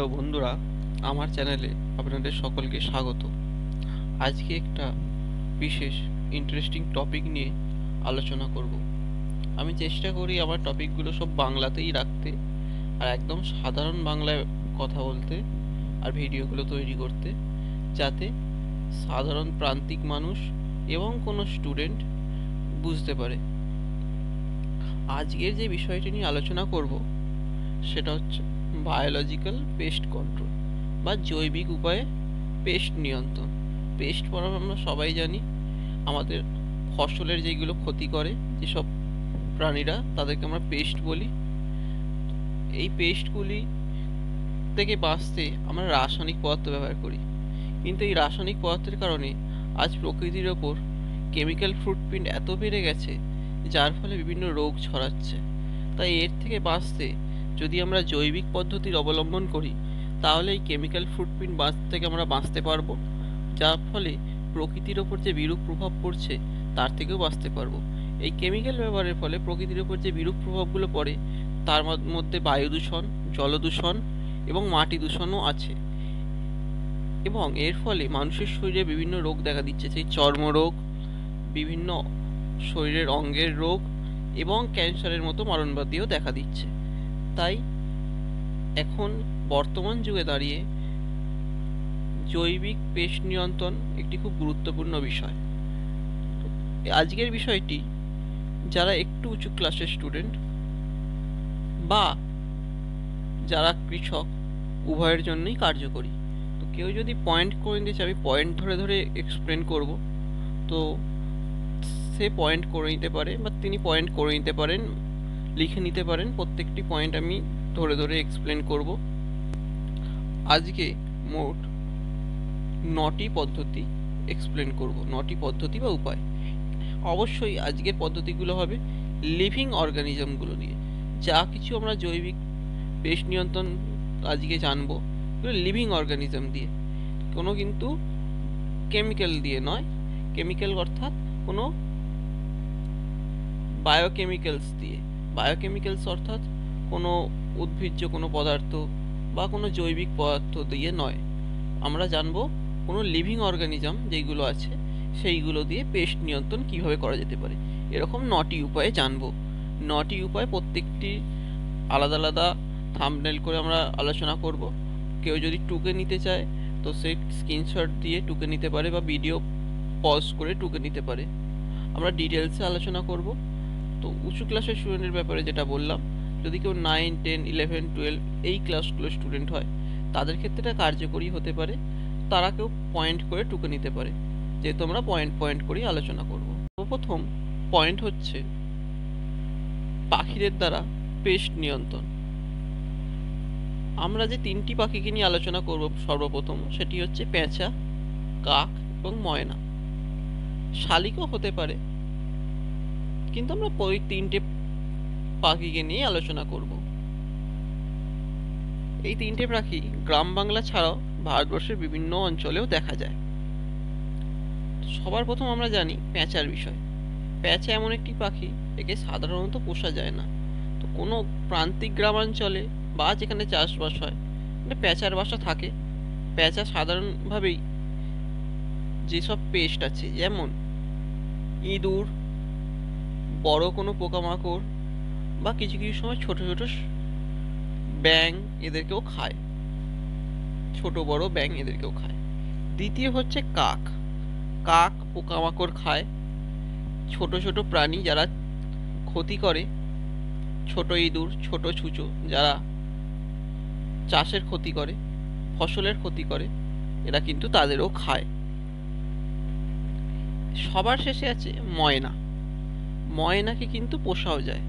তো বন্ধুরা, আমার চ্যানেলে আপনাদের সকলকে স্বাগত। আজকে একটা বিশেষ ইন্টারেস্টিং টপিক নিয়ে আলোচনা করব। আমি চেষ্টা করি আমার টপিকগুলো সব বাংলাতেই রাখতে, আর একদম সাধারণ বাংলায় কথা বলতে, আর ভিডিওগুলো তৈরি করতে, যাতে সাধারণ প্রান্তিক মানুষ এবং কোনো স্টুডেন্ট বুঝতে পারে। আজকের যে বিষয়টি নিয়ে আলোচনা করব সেটা হচ্ছে বায়োলজিক্যাল পেস্ট কন্ট্রোল বা জৈবিক উপায়ে পেস্ট নিয়ন্ত্রণ। পেস্ট মানে আমরা সবাই জানি, আমাদের ফসলের যেগুলো ক্ষতি করে যেসব প্রাণীরা, তাদেরকে আমরা পেস্ট বলি। এই পেস্টগুলি থেকে বাঁচতে আমরা রাসায়নিক পদার্থ ব্যবহার করি, কিন্তু এই রাসায়নিক পদার্থের কারণে আজ প্রকৃতির ওপর কেমিক্যাল ফুটপ্রিন্ট এত বেড়ে গেছে, যার ফলে বিভিন্ন রোগ ছড়াচ্ছে। তাই এর থেকে বাঁচতে যদি আমরা জৈবিক পদ্ধতির অবলম্বন করি, তাহলে এই কেমিক্যাল ফুটপ্রিন্ট থেকে আমরা বাঁচতে পারবো, যার ফলে প্রকৃতির ওপর যে বিরূপ প্রভাব পড়ছে তার থেকেও বাঁচতে পারবো। এই কেমিক্যাল ব্যবহারের ফলে প্রকৃতির ওপর যে বিরূপ প্রভাবগুলো পড়ে, তার মধ্যে বায়ু দূষণ, জল দূষণ এবং মাটি দূষণও আছে। এবং এর ফলে মানুষের শরীরে বিভিন্ন রোগ দেখা দিচ্ছে, সেই চর্মরোগ, বিভিন্ন শরীরের অঙ্গের রোগ এবং ক্যান্সারের মতো মরণব্যাধিও দেখা দিচ্ছে। তাই এখন বর্তমান যুগে দাঁড়িয়ে জৈবিক পেস্ট নিয়ন্ত্রণ একটি খুব গুরুত্বপূর্ণ বিষয়। আজকের বিষয়টি যারা একটু উঁচু ক্লাসের স্টুডেন্ট বা যারা কৃষক, উভয়ের জন্যই কার্যকরী। তো কেউ যদি পয়েন্ট করে নিতে, আমি পয়েন্ট ধরে ধরে এক্সপ্লেন করব, তো সে পয়েন্ট করে নিতে পারে, বা তিনি পয়েন্ট করে নিতে পারেন, লিখে নিতে পারেন। প্রত্যেকটি পয়েন্ট আমি ধরে ধরে এক্সপ্লেন করব। আজকে মোট 9টি পদ্ধতি এক্সপ্লেন করব, 9টি পদ্ধতি বা উপায়। অবশ্যই আজকের পদ্ধতিগুলো হবে লিভিং অর্গানিজমগুলো নিয়ে। যা কিছু আমরা জৈবিক পেস্ট নিয়ন্ত্রণ আজকে জানবো, এগুলো লিভিং অর্গানিজম দিয়ে, কোনো কিন্তু কেমিক্যাল দিয়ে নয়। কেমিক্যাল অর্থাৎ কোনো বায়োকেমিক্যালস দিয়ে। বায়োকেমিক্যালস অর্থাৎ কোনো উদ্ভিজ্জ কোনো পদার্থ বা কোনো জৈবিক পদার্থ দিয়ে নয়। আমরা জানবো কোনো লিভিং অর্গানিজম যেইগুলো আছে সেইগুলো দিয়ে পেস্ট নিয়ন্ত্রণ কিভাবে করা যেতে পারে। এরকম 9টি উপায়ে জানবো। 9টি উপায়, প্রত্যেকটি আলাদা আলাদা থাম্বনেল করে আমরা আলোচনা করব। কেউ যদি টুকে নিতে চায় তো সেই স্ক্রিনশট দিয়ে টুকে নিতে পারে, বা ভিডিও পজ করে টুকে নিতে পারে। আমরা ডিটেলসে আলোচনা করব। তো উঁচু ক্লাসের স্টুডেন্টের ব্যাপারে যেটা বললাম, যদি কেউ 9, 10, 11, 12 এই ক্লাসগুলোর স্টুডেন্ট হয়, তাদের ক্ষেত্রে এটা কার্যকরী হতে পারে। তারা কেউ পয়েন্ট করে টুকে নিতে পারে, যেহেতু আমরা পয়েন্ট পয়েন্ট করেই আলোচনা করব। প্রথম পয়েন্ট হচ্ছে পাখিদের দ্বারা পেস্ট নিয়ন্ত্রণ। আমরা যে 3টি পাখিকে নিয়ে আলোচনা করব সর্বপ্রথম, সেটি হচ্ছে পেঁচা, কাক এবং ময়না। শালিকও হতে পারে, কিন্তু আমরা ওই 3টে পাখিকে নিয়ে আলোচনা করব। এই 3টে পাখি গ্রাম বাংলা ছাড়াও ভারতবর্ষের বিভিন্ন অঞ্চলেও দেখা যায়। সবার প্রথম আমরা জানি পেঁচার বিষয়। পেঁচা এমন একটি পাখি, একে সাধারণত পোষা যায় না। তো কোনো প্রান্তিক গ্রামাঞ্চলে বা যেখানে চাষবাস হয়, মানে পেঁচার বাসা থাকে। পেঁচা সাধারণভাবেই যেসব পেস্ট আছে, যেমন ইঁদুর, বড় কোনো পোকামাকড় বা কিছু কিছু সময় ছোট ছোট ব্যাঙ, এদেরকেও খায়। ছোট বড় ব্যাঙ এদেরকেও খায়। দ্বিতীয় হচ্ছে কাক। কাক পোকামাকড় খায়, ছোট ছোট প্রাণী যারা ক্ষতি করে, ছোট ইঁদুর, ছোট ছুঁচো যারা চাষের ক্ষতি করে, ফসলের ক্ষতি করে, এরা কিন্তু তাদেরও খায়। সবার শেষে আছে ময়না। ময়নাকে কিন্তু পোষাও যায়।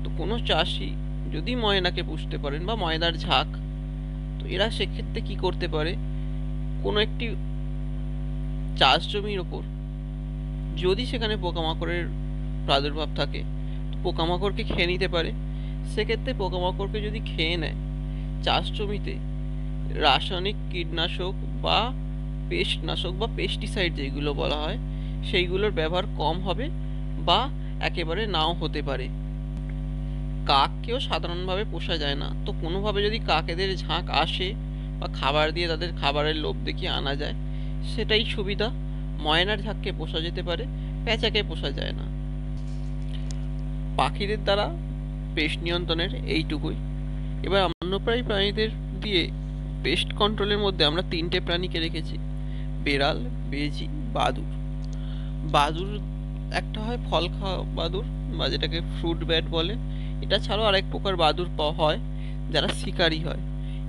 তো কোনো চাষি যদি ময়নাকে পুষতে পারেন, বা ময়নার ঝাঁক, তো এরা সেক্ষেত্রে কি করতে পারে, কোনো একটি চাষ জমির ওপর যদি সেখানে পোকামাকড়ের প্রাদুর্ভাব থাকে, তো পোকামাকড়কে খেয়ে নিতে পারে। সেক্ষেত্রে পোকামাকড়কে যদি খেয়ে নেয়, চাষ জমিতে রাসায়নিক কীটনাশক বা পেস্টনাশক বা পেস্টিসাইড যেগুলো বলা হয়, সেইগুলোর ব্যবহার কম হবে বা একেবারে নাও হতে পারে। কাককেও সাধারণভাবে পোষা যায় না। তো কোনোভাবে যদি কাকেদের ঝাঁক আসে বা খাবার দিয়ে তাদের খাবারের লোভ দেখিয়ে আনা যায়, সেটাই সুবিধা। ময়নার ঝাঁককে পোষা যেতে পারে, প্যাঁচাকে পোষা যায় না। পাখিদের দ্বারা পেস্ট নিয়ন্ত্রণের এইটুকুই। এবার স্তন্যপায়ী প্রাণীদের দিয়ে পেস্ট কন্ট্রোলের মধ্যে আমরা 3টে প্রাণীকে রেখেছি: বেড়াল, বেজি, বাদুড়। বাদুড় একটা হয় ফল খাওয়া বাদুড়, বা যেটাকে ফ্রুট ব্যাট বলে। এটা ছাড়াও আরেক প্রকার বাদুড় পাওয়া হয় যারা শিকারী হয়।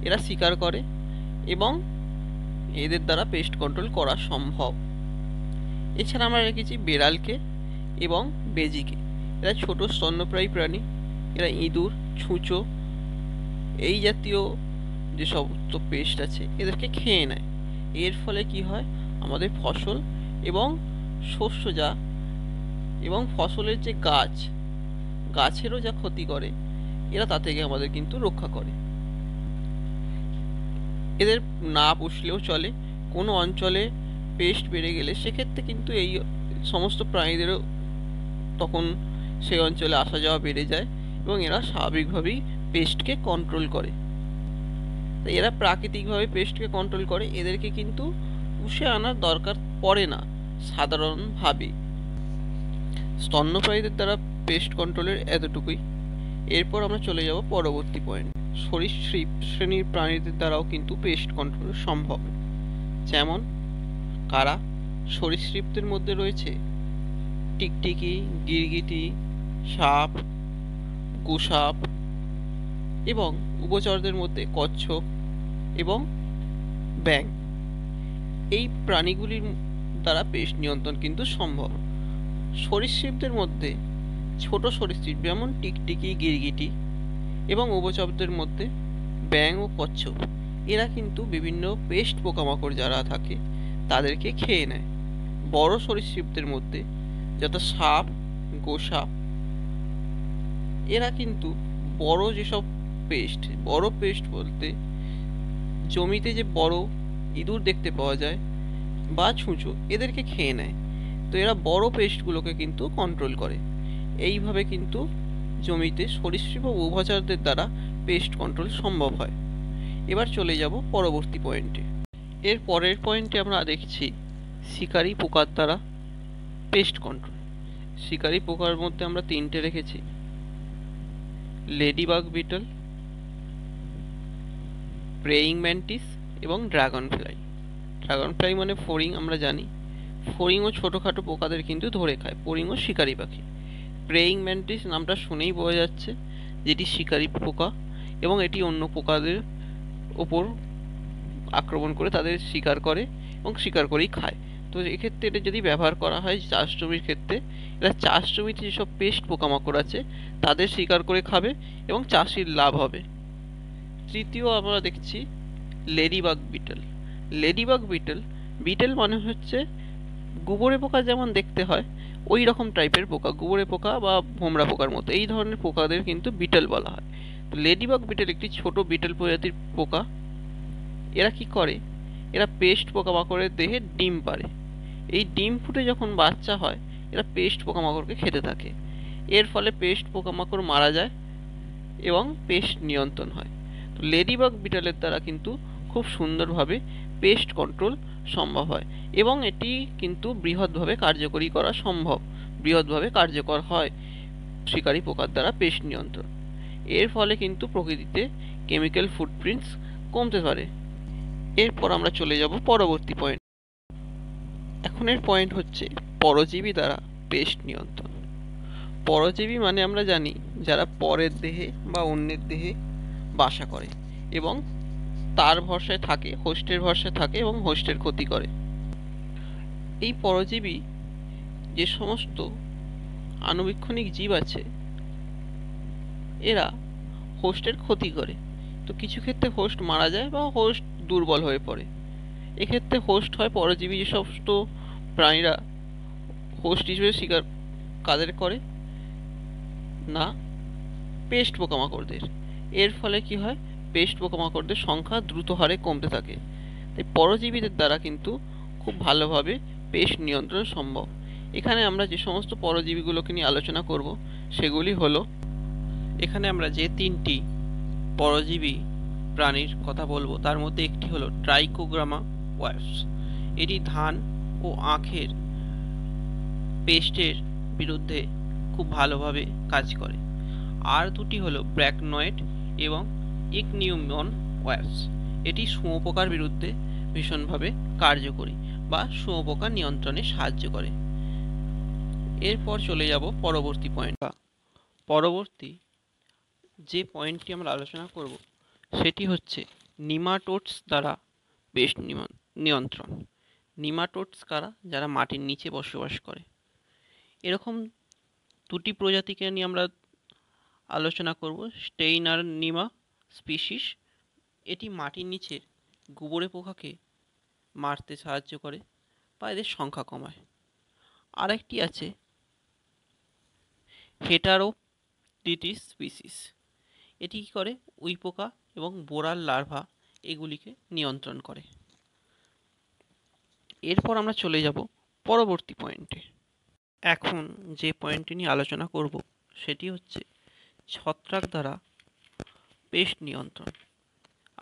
এরা শিকার করে এবং এদের দ্বারা পেস্ট কন্ট্রোল করা সম্ভব। এছাড়া আমরা রেখেছি বেড়ালকে এবং বেজিকে। এরা ছোট স্তন্যপ্রায়ী প্রাণী। এরা ইঁদুর, ছুঁচো এই জাতীয় যে সমস্ত পেস্ট আছে এদেরকে খেয়ে নেয়। এর ফলে কি হয়, আমাদের ফসল এবং শস্য যা এবং ফসলের যে গাছেরও যা ক্ষতি করে, এরা তা থেকে আমাদের কিন্তু রক্ষা করে। এদের না পুষলেও চলে। কোনো অঞ্চলে পেস্ট বেড়ে গেলে সেক্ষেত্রে কিন্তু এই সমস্ত প্রাণীদেরও তখন সেই অঞ্চলে আসা যাওয়া বেড়ে যায় এবং এরা স্বাভাবিকভাবেই পেস্টকে কন্ট্রোল করে। তাই এরা প্রাকৃতিকভাবে পেস্টকে কন্ট্রোল করে, এদেরকে কিন্তু পুষে আনার দরকার পড়ে না সাধারণভাবে। স্তন্যপায়ীদের দ্বারা পেস্ট কন্ট্রোলের এতটুকুই। এরপর আমরা চলে যাব পরবর্তী পয়েন্ট। সরীসৃপ শ্রেণীর প্রাণীদের দ্বারাও কিন্তু পেস্ট কন্ট্রোল সম্ভব। যেমন কারা? সরীসৃপদের মধ্যে রয়েছে টিকটিকি, গিরগিটি, সাপ, গোসাপ এবং উভচরদের মধ্যে কচ্ছপ এবং ব্যাঙ। এই প্রাণীগুলির দ্বারা পেস্ট নিয়ন্ত্রণ কিন্তু সম্ভব। সরীসৃপদের মধ্যে ছোট সরীসৃপ যেমন টিকটিকি, গিরগিটি এবং উভচরদের মধ্যে ব্যাঙ ও কচ্ছপ, এরা কিন্তু বিভিন্ন পেস্ট পোকামাকড় যারা থাকে তাদেরকে খেয়ে নেয়। বড় সরীসৃপদের মধ্যে যথা সাপ, গোসাপ, এরা কিন্তু বড় যেসব বড় পেস্ট বলতে জমিতে যে বড় ইঁদুর দেখতে পাওয়া যায় বা ছুঁচো, এদেরকে খেয়ে নেয়। তো এরা বড় পেস্টগুলোকে কিন্তু কন্ট্রোল করে। এইভাবে কিন্তু জমিতে সরীসৃপ ও উভচরদের দ্বারা পেস্ট কন্ট্রোল সম্ভব হয়। এবার চলে যাব পরবর্তী পয়েন্টে। এর পরের পয়েন্টে আমরা দেখছি শিকারী পোকার দ্বারা পেস্ট কন্ট্রোল। শিকারী পোকার মধ্যে আমরা 3টে রেখেছি: লেডিবাগ বিটল, প্রেয়িং ম্যান্টিস এবং ড্রাগন ফ্লাই। ড্রাগন ফ্লাই মানে ফড়িং, আমরা জানি। ফড়িংও ছোটোখাটো পোকাদের কিন্তু ধরে খায়। ফড়িংও শিকারী পাখি। প্রেয়িং ম্যান্টিস নামটা শুনেই বোঝা যাচ্ছে যেটি শিকারী পোকা এবং এটি অন্য পোকাদের ওপর আক্রমণ করে তাদের শিকার করে এবং শিকার করেই খায়। তো এক্ষেত্রে এটা যদি ব্যবহার করা হয় চাষ জমির ক্ষেত্রে, এরা চাষ জমিতে যেসব পেস্ট পোকামাকড় আছে তাদের শিকার করে খাবে এবং চাষির লাভ হবে। তৃতীয় আমরা দেখছি লেডিবাগ বিটল। লেডিবাগ বিটল মানে হচ্ছে গুবরে পোকা যেমন দেখতে হয় ওই রকম টাইপের পোকা, গুবরে পোকা বা ভোমরা পোকার মতো এই ধরনের পোকাদের কিন্তু বিটল বলা হয়। তো লেডিবাগ বিটল একটি ছোট বিটল প্রজাতির পোকা। এরা কি করে, এরা পেস্ট পোকামাকড়ের দেহে ডিম পাড়ে। এই ডিম ফুটে যখন বাচ্চা হয় এরা পেস্ট পোকামাকড়কে খেতে থাকে। এর ফলে পেস্ট পোকামাকড় মারা যায় এবং পেস্ট নিয়ন্ত্রণ হয়। তো লেডিবাগ বিটলের দ্বারা কিন্তু খুব সুন্দরভাবে পেস্ট কন্ট্রোল সম্ভব হয় এবং এটি কিন্তু বৃহৎভাবে কার্যকরী করা সম্ভব, বৃহৎভাবে কার্যকর হয় শিকারী পোকার দ্বারা পেস্ট নিয়ন্ত্রণ। এর ফলে কিন্তু প্রকৃতিতে কেমিক্যাল ফুটপ্রিন্টস কমতে পারে। এরপর আমরা চলে যাব পরবর্তী পয়েন্ট। এখনের পয়েন্ট হচ্ছে পরজীবী দ্বারা পেস্ট নিয়ন্ত্রণ। পরজীবী মানে আমরা জানি যারা পরের দেহে বা অন্যের দেহে বাসা করে এবং তার ভরসায় থাকে, হোস্টের ভরসায় থাকে এবং হোস্টের ক্ষতি করে। এই পরজীবী যে সমস্ত আণুবীক্ষণিক জীব আছে এরা হোস্টের ক্ষতি করে। তো কিছু ক্ষেত্রে হোস্ট মারা যায় বা হোস্ট দুর্বল হয়ে পড়ে। এক্ষেত্রে হোস্ট হয় পরজীবী যে সমস্ত প্রাণীরা হোস্ট হিসেবে শিকার কাদের করে না, পেস্ট পোকামাকড়দের। এর ফলে কি হয়, পেস্ট পোকামাকড়দের সংখ্যা দ্রুত হারে কমতে থাকে। তাই পরজীবীদের দ্বারা কিন্তু খুব ভালোভাবে পেস্ট নিয়ন্ত্রণ সম্ভব। এখানে আমরা যে সমস্ত পরজীবীগুলোকে নিয়ে আলোচনা করব সেগুলি হলো, এখানে আমরা যে 3টি পরজীবী প্রাণীর কথা বলবো, তার মধ্যে একটি হলো ট্রাইকোগ্রামা ওয়াস্প। এটি ধান ও আখের পেস্টের বিরুদ্ধে খুব ভালোভাবে কাজ করে। আর দুটি হলো ব্র্যাকনয়েড এবং ইকনিউমন ওয়াস্প। এটি শুঁয়োপোকার বিরুদ্ধে ভীষণভাবে কার্যকরী বা শুঁয়োপোকা নিয়ন্ত্রণে সাহায্য করে। এরপর চলে যাব পরবর্তী পয়েন্ট। পরবর্তী যে পয়েন্টটি আমরা আলোচনা করব সেটি হচ্ছে নিমাটোডস দ্বারা পেস্ট নিয়ন্ত্রণ। নিমাটোডস কারা? যারা মাটির নিচে বসবাস করে। এরকম দুটি প্রজাতিকে নিয়ে আমরা আলোচনা করব। স্টেইনার নিমা স্পিসিস, এটি মাটির নিচের গুবরে পোকাকে মারতে সাহায্য করে বা এদের সংখ্যা কমায়। আরেকটি আছে হেটারোডিটিস স্পিসিস, এটি কী করে? উইপোকা এবং বোরাল লার্ভা এগুলিকে নিয়ন্ত্রণ করে। এরপর আমরা চলে যাব পরবর্তী পয়েন্টে। এখন যে পয়েন্টটি নিয়ে আলোচনা করব সেটি হচ্ছে ছত্রাক দ্বারা পেস্ট নিয়ন্ত্রণ।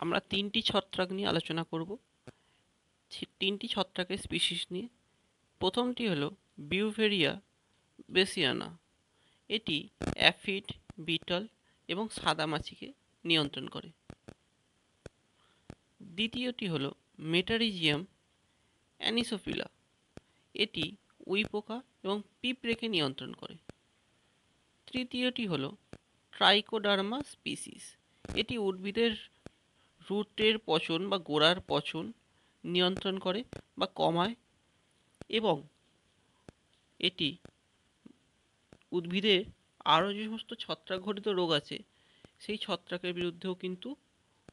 আমরা তিনটি ছত্রাক নিয়ে আলোচনা করব, তিনটি ছত্রাকের স্পিসিস নিয়ে। প্রথমটি হলো বিউভেরিয়া বেসিয়ানা, এটি অ্যাফিড, বিটল এবং সাদামাছিকে নিয়ন্ত্রণ করে। দ্বিতীয়টি হলো মেটারিজিয়াম অ্যানিসোফিলা, এটি উইপোকা এবং পিঁপড়েকে নিয়ন্ত্রণ করে। তৃতীয়টি হলো ট্রাইকোডার্মা স্পিসিস, এটি উদ্ভিদের রুটের পচন বা গোড়ার পচন নিয়ন্ত্রণ করে বা কমায় এবং এটি উদ্ভিদের আরও যে সমস্ত ছত্রাক ঘটিত রোগ আছে সেই ছত্রাকের বিরুদ্ধেও কিন্তু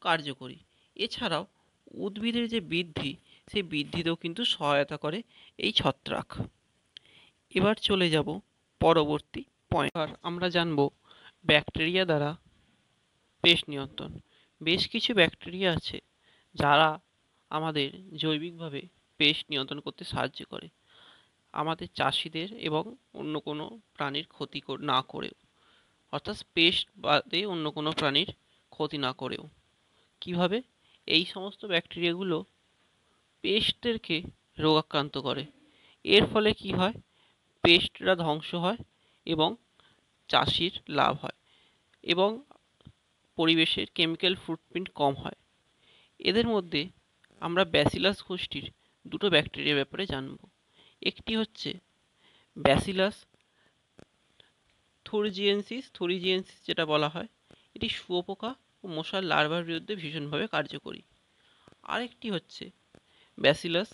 কার্যকরী। এছাড়াও উদ্ভিদের যে বৃদ্ধি, সেই বৃদ্ধিতেও কিন্তু সহায়তা করে এই ছত্রাক। এবার চলে যাব পরবর্তী পয়েন্ট। আমরা জানব ব্যাকটেরিয়া দ্বারা পেস্ট নিয়ন্ত্রণ। বেশ কিছু ব্যাকটেরিয়া আছে যারা আমাদের জৈবিকভাবে পেস্ট নিয়ন্ত্রণ করতে সাহায্য করে, আমাদের চাষিদের এবং অন্য কোনো প্রাণীর ক্ষতি না করেও, অর্থাৎ পেস্ট বাদে অন্য কোনো প্রাণীর ক্ষতি না করেও। কিভাবে? এই সমস্ত ব্যাকটেরিয়াগুলো পেস্টদেরকে রোগাক্রান্ত করে। এর ফলে কি হয়? পেস্টরা ধ্বংস হয় এবং চাষির লাভ হয় এবং পরিবেশের কেমিক্যাল ফুটপ্রিন্ট কম হয়। এদের মধ্যে আমরা ব্যাসিলাস গোষ্ঠীর দুটো ব্যাকটেরিয়ার ব্যাপারে জানব। একটি হচ্ছে ব্যাসিলাস থুরিজিয়েন্সিস যেটা বলা হয়, এটি শুঁয়োপোকা ও মশার লার্ভার বিরুদ্ধে ভীষণভাবে কার্যকরী। আরেকটি হচ্ছে ব্যাসিলাস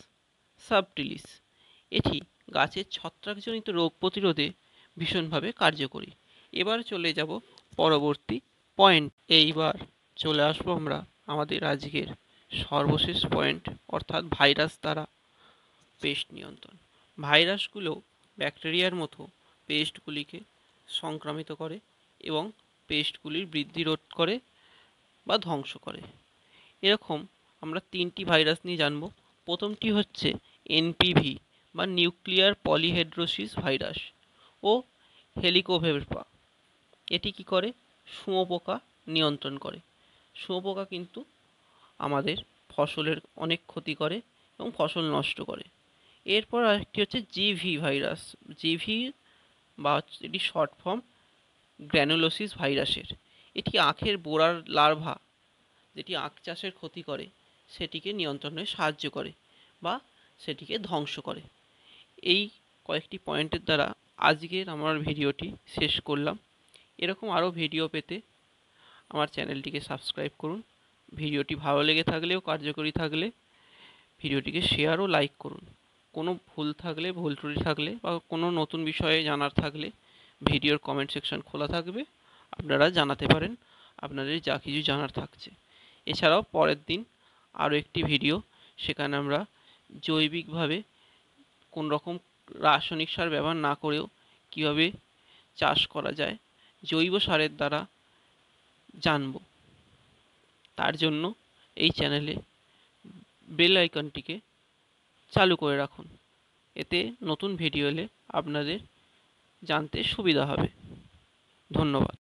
সাবটিলিস, এটি গাছের ছত্রাকজনিত রোগ প্রতিরোধে ভীষণভাবে কার্যকরী। এবার চলে যাব পরবর্তী পয়েন্ট। এইবার চলে আসবো আমরা আমাদের আজকের সর্বশেষ পয়েন্ট, অর্থাৎ ভাইরাস দ্বারা পেস্ট নিয়ন্ত্রণ। ভাইরাসগুলো ব্যাকটেরিয়ার মতো পেস্টগুলিকে সংক্রামিত করে এবং পেস্টগুলির বৃদ্ধি রোধ করে বা ধ্বংস করে। এরকম আমরা তিনটি ভাইরাস নিয়ে জানব। প্রথমটি হচ্ছে এনপিভি বা নিউক্লিয়ার পলিহেড্রোসিস ভাইরাস ও হেলিকোভার্পা। এটি কি করে? শুঁয়োপোকা নিয়ন্ত্রণ করে। শুঁয়োপোকা কিন্তু আমাদের ফসলের অনেক ক্ষতি করে এবং ফসল নষ্ট করে। এরপর আরেকটি হচ্ছে জিভি ভাইরাস। জিভি বা এটি শর্ট ফর্ম গ্র্যানুলোসিস ভাইরাসের। এটি আখের বোরার লার্ভা, যেটি আখ চাষের ক্ষতি করে, সেটিকে নিয়ন্ত্রণে সাহায্য করে বা সেটিকে ধ্বংস করে। এই কয়েকটি পয়েন্টের দ্বারা আজকের আমার ভিডিওটি শেষ করলাম। এরকম আরও ভিডিও পেতে আমার চ্যানেলটিকে সাবস্ক্রাইব করুন। ভিডিওটি ভালো লেগে থাকলে ও কার্যকরী থাকলে ভিডিওটিকে শেয়ার ও লাইক করুন। কোনো ভুল থাকলে, ভুল ত্রুটি থাকলে বা কোনো নতুন বিষয়ে জানার থাকলে ভিডিওর কমেন্ট সেকশন খোলা থাকবে, আপনারা জানাতে পারেন আপনাদের যা কিছু জানার থাকছে। এছাড়াও পরের দিন আরও একটি ভিডিও, সেখানে আমরা জৈবিকভাবে কোন রকম রাসায়নিক সার ব্যবহার না করেও কীভাবে চাষ করা যায় জৈব সারের দ্বারা জানব। তার জন্য এই চ্যানেলে বেল আইকনটিকে চালু করে রাখুন, এতে নতুন ভিডিও এলে আপনাদের জানতে সুবিধা হবে। ধন্যবাদ।